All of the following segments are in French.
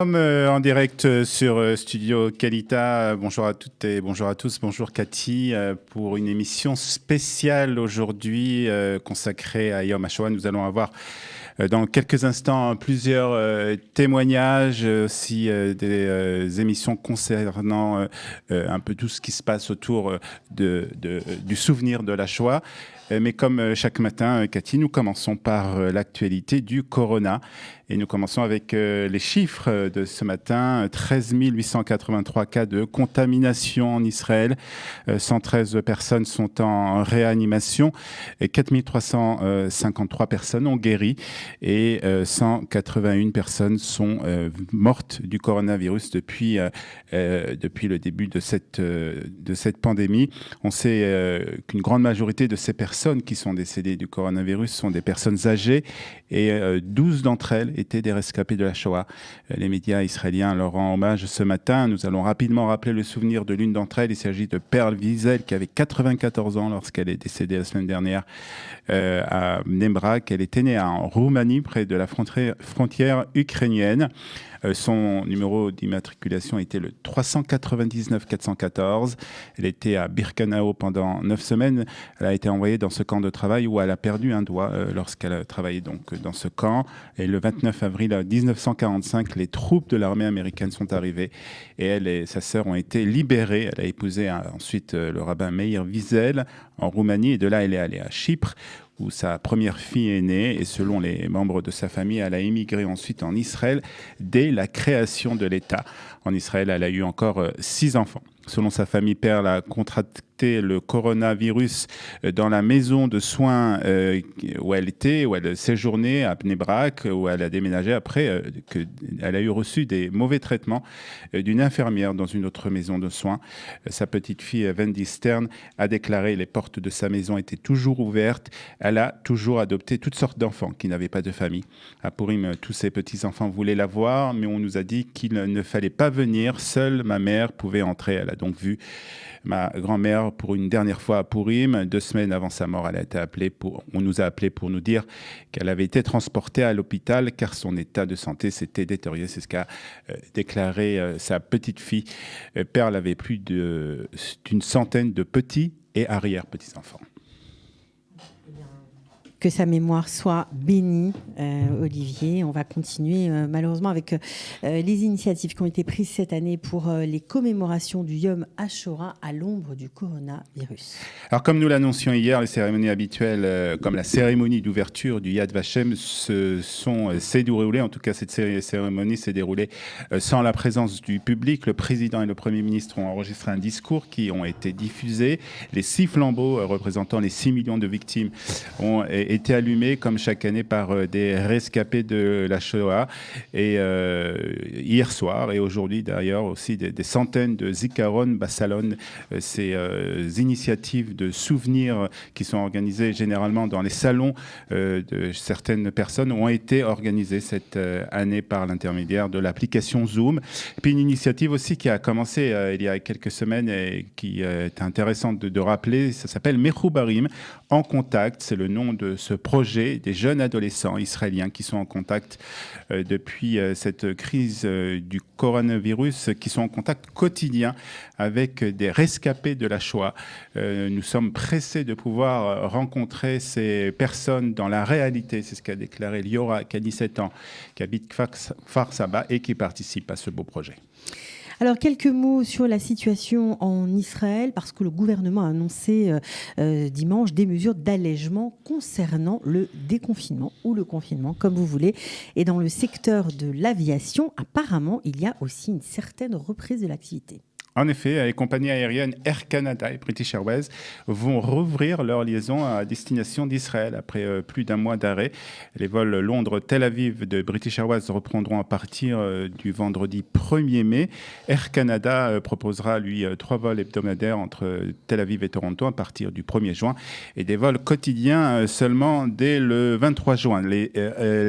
Comme en direct sur Studio Kalita, bonjour à toutes et bonjour à tous, bonjour Cathy, pour une émission spéciale aujourd'hui consacrée à Yom HaShoah. Nous allons avoir dans quelques instants plusieurs témoignages, aussi des émissions concernant un peu tout ce qui se passe autour du souvenir de la Shoah. Mais comme chaque matin, Cathy, nous commençons par l'actualité du corona. Et nous commençons avec les chiffres de ce matin. 13 883 cas de contamination en Israël. 113 personnes sont en réanimation. Et 4 353 personnes ont guéri. Et 181 personnes sont mortes du coronavirus depuis le début de cette pandémie. On sait qu'une grande majorité de ces personnes qui sont décédées du coronavirus sont des personnes âgées et 12 d'entre elles étaient des rescapés de la Shoah. Les médias israéliens leur rendent hommage ce matin. Nous allons rapidement rappeler le souvenir de l'une d'entre elles. Il s'agit de Perle Wiesel qui avait 94 ans lorsqu'elle est décédée la semaine dernière à Bnei-Brak. Elle était née en Roumanie près de la frontière ukrainienne. Son numéro d'immatriculation était le 399 414. Elle était à Birkenau pendant 9 semaines. Elle a été envoyée dans ce camp de travail où elle a perdu un doigt lorsqu'elle a travaillé donc dans ce camp. Et le 29 avril 1945, les troupes de l'armée américaine sont arrivées et elle et sa sœur ont été libérées. Elle a épousé ensuite le rabbin Meir Wiesel en Roumanie et de là elle est allée à Chypre où sa première fille est née et selon les membres de sa famille, elle a émigré ensuite en Israël dès la création de l'État. En Israël, elle a eu encore 6 enfants. Selon sa famille, Perle a contracté le coronavirus dans la maison de soins où elle séjournait à Bnei-Brak, où elle a déménagé après qu'elle a reçu des mauvais traitements d'une infirmière dans une autre maison de soins. Sa petite fille, Wendy Stern, a déclaré les portes de sa maison étaient toujours ouvertes. Elle a toujours adopté toutes sortes d'enfants qui n'avaient pas de famille. À Purim, tous ses petits-enfants voulaient la voir, mais on nous a dit qu'il ne fallait pas venir. Seule ma mère pouvait entrer. Elle a donc vu ma grand-mère pour une dernière fois à Purim. 2 semaines avant sa mort, on nous a appelés pour nous dire qu'elle avait été transportée à l'hôpital car son état de santé s'était détérioré. C'est ce qu'a déclaré sa petite fille. Perle avait plus d'une centaine de petits et arrière-petits-enfants. Que sa mémoire soit bénie, Olivier. On va continuer malheureusement avec les initiatives qui ont été prises cette année pour les commémorations du Yom HaShoah à l'ombre du coronavirus. Alors comme nous l'annoncions hier, les cérémonies habituelles comme la cérémonie d'ouverture du Yad Vashem s'est déroulée. En tout cas, cette cérémonie s'est déroulée sans la présence du public. Le président et le premier ministre ont enregistré un discours qui ont été diffusés. Les 6 flambeaux représentant les 6 millions de victimes ont été allumés comme chaque année par des rescapés de la Shoah. Et hier soir et aujourd'hui d'ailleurs aussi des centaines de Zikaron Bassalon, ces initiatives de souvenirs qui sont organisées généralement dans les salons de certaines personnes ont été organisées cette année par l'intermédiaire de l'application Zoom. Et puis une initiative aussi qui a commencé il y a quelques semaines et qui est intéressante de rappeler, ça s'appelle Mechoubarim, en contact, c'est le nom de ce projet des jeunes adolescents israéliens qui sont en contact depuis cette crise du coronavirus, qui sont en contact quotidien avec des rescapés de la Shoah. Nous sommes pressés de pouvoir rencontrer ces personnes dans la réalité, c'est ce qu'a déclaré Liora, qui a 17 ans, qui habite Kfar Saba et qui participe à ce beau projet. Alors, quelques mots sur la situation en Israël, parce que le gouvernement a annoncé dimanche des mesures d'allègement concernant le déconfinement ou le confinement, comme vous voulez. Et dans le secteur de l'aviation, apparemment, il y a aussi une certaine reprise de l'activité. En effet, les compagnies aériennes Air Canada et British Airways vont rouvrir leur liaison à destination d'Israël après plus d'un mois d'arrêt. Les vols Londres-Tel Aviv de British Airways reprendront à partir du vendredi 1er mai. Air Canada proposera, lui, 3 vols hebdomadaires entre Tel Aviv et Toronto à partir du 1er juin et des vols quotidiens seulement dès le 23 juin. Les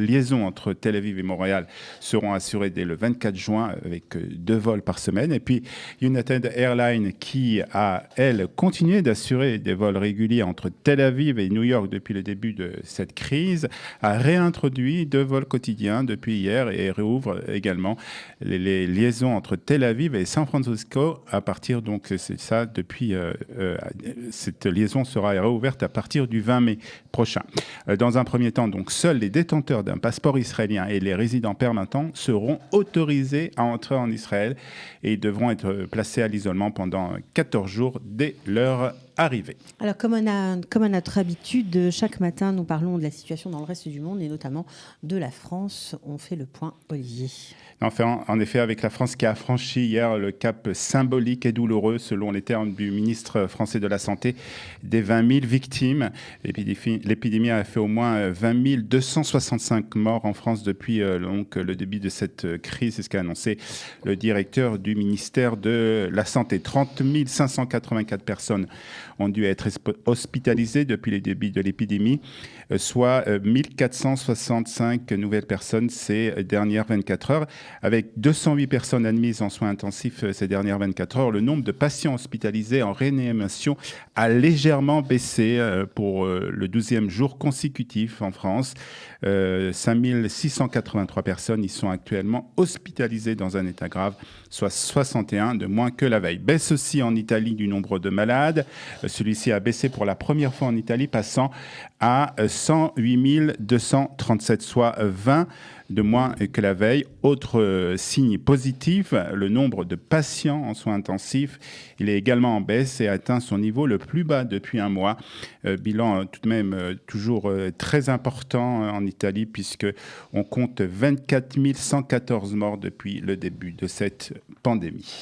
liaisons entre Tel Aviv et Montréal seront assurées dès le 24 juin avec 2 vols par semaine. Et puis, United United Airlines, qui a, elle, continué d'assurer des vols réguliers entre Tel Aviv et New York depuis le début de cette crise, a réintroduit 2 vols quotidiens depuis hier et réouvre également les liaisons entre Tel Aviv et San Francisco à partir, donc c'est ça, depuis cette liaison sera réouverte à partir du 20 mai prochain. Dans un premier temps, donc, seuls les détenteurs d'un passeport israélien et les résidents permanents seront autorisés à entrer en Israël et ils devront être placés à l'isolement pendant 14 jours dès leur arrivée. Alors, comme à notre habitude, chaque matin, nous parlons de la situation dans le reste du monde et notamment de la France. On fait le point, Olivier. Enfin, en effet, avec la France qui a franchi hier le cap symbolique et douloureux, selon les termes du ministre français de la Santé, des 20 000 victimes. L'épidémie a fait au moins 20 265 morts en France depuis le début de cette crise. C'est ce qu'a annoncé le directeur du ministère de la Santé. 30 584 personnes ont dû être hospitalisées depuis le début de l'épidémie, soit 1465 nouvelles personnes ces dernières 24 heures. Avec 208 personnes admises en soins intensifs ces dernières 24 heures, le nombre de patients hospitalisés en réanimation a légèrement baissé pour le 12e jour consécutif en France. 5 683 personnes y sont actuellement hospitalisées dans un état grave, soit 61 de moins que la veille. Baisse aussi en Italie du nombre de malades. Celui-ci a baissé pour la première fois en Italie, passant à 108 237, soit 20 de moins que la veille. Autre signe positif, le nombre de patients en soins intensifs, il est également en baisse et atteint son niveau le plus bas depuis un mois. Bilan tout de même toujours très important en Italie, puisqu'on compte 24 114 morts depuis le début de cette pandémie.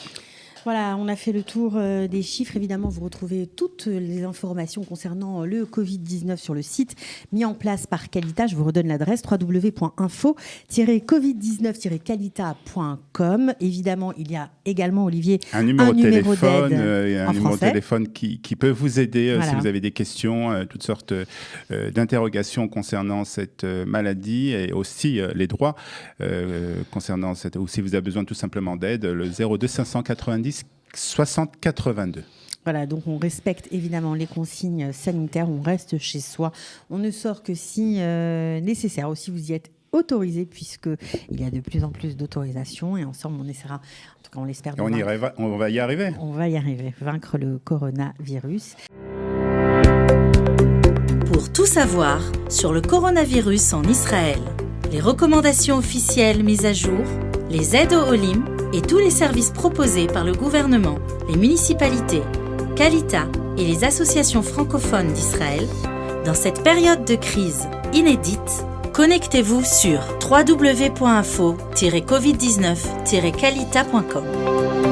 Voilà, on a fait le tour des chiffres. Évidemment, vous retrouvez toutes les informations concernant le Covid-19 sur le site mis en place par Qualita. Je vous redonne l'adresse www.info-qualita.com. Évidemment, il y a également, Olivier, un numéro de téléphone, un numéro de téléphone qui peut vous aider si vous avez des questions, toutes sortes d'interrogations concernant cette maladie et aussi les droits concernant cette, ou si vous avez besoin tout simplement d'aide, le 02 590 60 82. Voilà, donc on respecte évidemment les consignes sanitaires, on reste chez soi, on ne sort que si nécessaire. Aussi, vous y êtes autorisé, puisqu'il y a de plus en plus d'autorisations et ensemble on essaiera, en tout cas on l'espère, on va y arriver. On va y arriver, vaincre le coronavirus. Pour tout savoir sur le coronavirus en Israël, les recommandations officielles mises à jour, les aides au Olim et tous les services proposés par le gouvernement, les municipalités, Qualita et les associations francophones d'Israël, dans cette période de crise inédite, connectez-vous sur www.info-covid19-qualita.com.